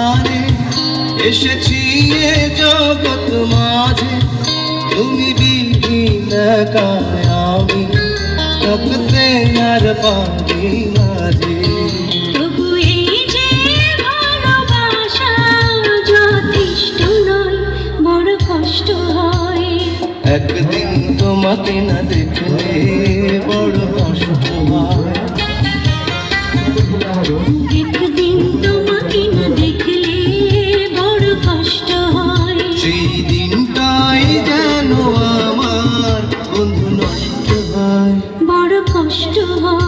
প্রাণে এসেছি এ জগৎ মাঝে, তুমি বিহীন একাই আমি থাকতে আর পারি না যে। তবু এই যে ভালোবাসা যথেষ্ট নয়, বড় কষ্ট হয়। একদিন তোমাকে না দেখলে বড় কষ্ট হয়। একদিন তোমাকে না দেখলে বড় কষ্ট হয়। সেই দিনটাই যেন আমার বন্ধু নষ্ট হয়, বড় কষ্ট হয়।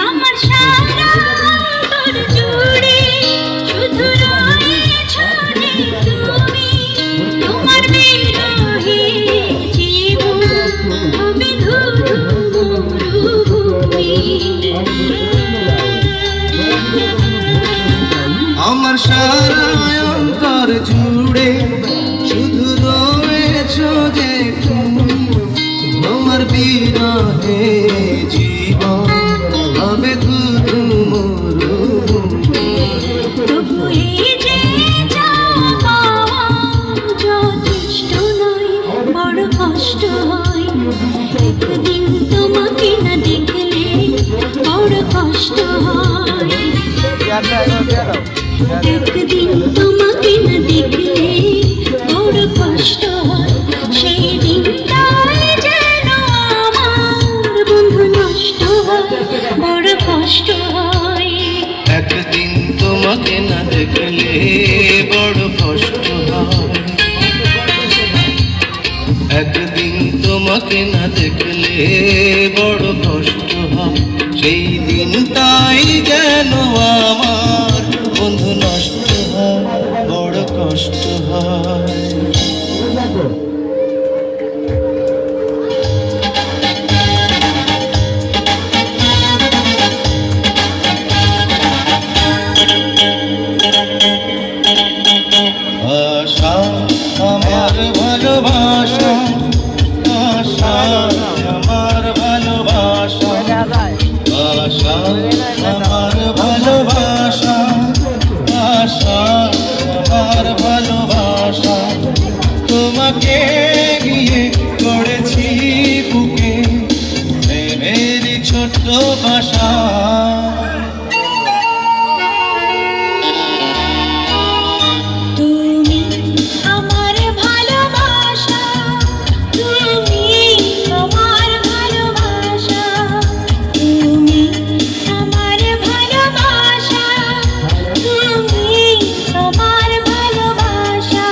আমার সারা অন্তর জুড়ে শুধু রয়েছো যে তুমি, তোমার বিরহে জীবন হবে ধুধু মরুভূমি। আমার সারা অন্তর জুড়ে শুধু রয়েছো যে তুমি, তোমার বিরহে জীবন হবে ধুধু মরুভূমি। তবু এই যে চাওয়া যথেষ্ট নয়, বড় কষ্ট হয়। একদিন তোমাকে না দেখলে বড় কষ্ট হয়। একদিন তোমাকে না দেখলে বড় কষ্ট হয়। সেই দিনটাই যেন আমার বন্ধু নষ্ট হয়, বড় কষ্ট হয়। একদিন তোমাকে না দেখলে বড় কষ্ট হয়। একদিন তোমাকে না দেখলে বড় কষ্ট হয়। সেই দিনটাই যেন আমার বন্ধু নষ্ট হয়, বড় কষ্ট হয়। আশা আমার ভালোবাসা, আশা আমার ভালোবাসা, আশা আমার ভালোবাসা, আশা আমার ভালোবাসা। তোমাকে নিয়ে গড়েছি বুকে প্রেমের ছোট্ট বাসা। তুমি আমার ভালোবাসা, তুমি আমার ভালোবাসা, তুমি আমার ভালোবাসা, তুমি আমার ভালোবাসা।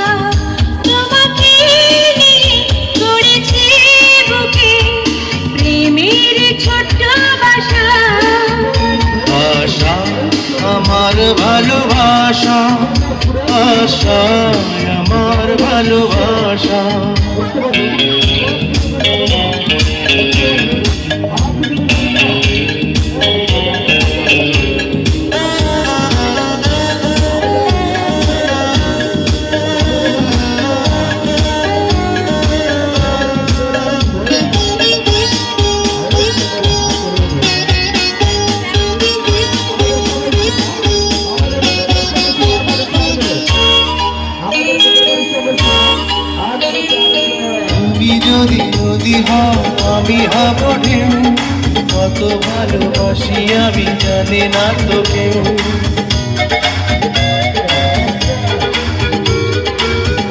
তোমাকে নিয়ে গড়েছি বুকে প্রেমের ছোট্ট বাসা। আশা আমার ভালোবাসা, আশা আমার ভালোবাসা। তুমি যদি নদী হও আমি হব ঢেউ, কত ভালোবাসি আমি জানি না তো কেউ।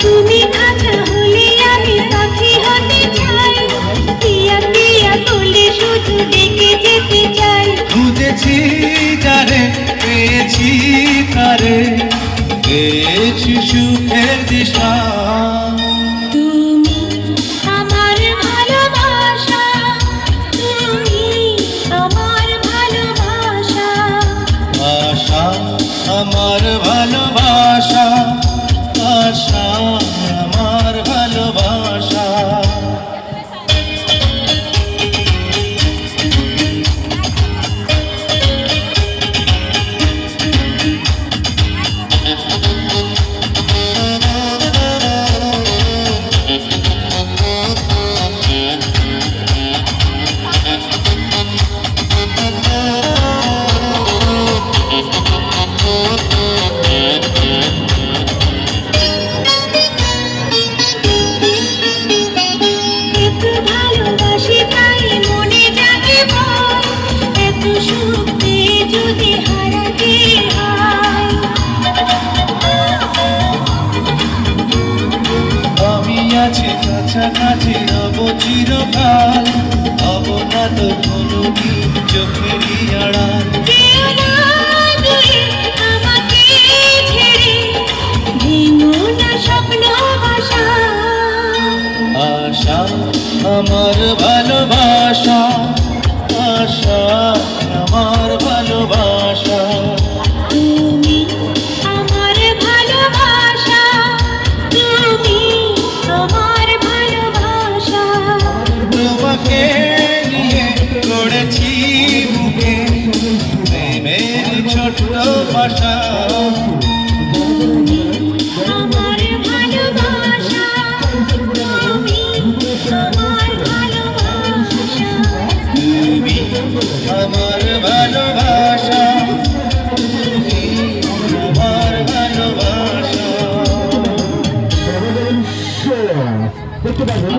তুমি খাঁচা হলে আমি পাখি হতে চাই, টিয়া টিয়া বলে শুধু ডেকে যেতে চাই। খুঁজেছি যারে পেয়েছি তারে, পেয়েছি সুখের দিশা। তুমি আমার ভালোবাসা, তুমি আমার ভালোবাসা। আশা আমার ভালোবাসা, আশা আমার ভালোবাসা। আমার ভালোবাসা তুমি আমার ভালোবাসা। দেখতে পাবেন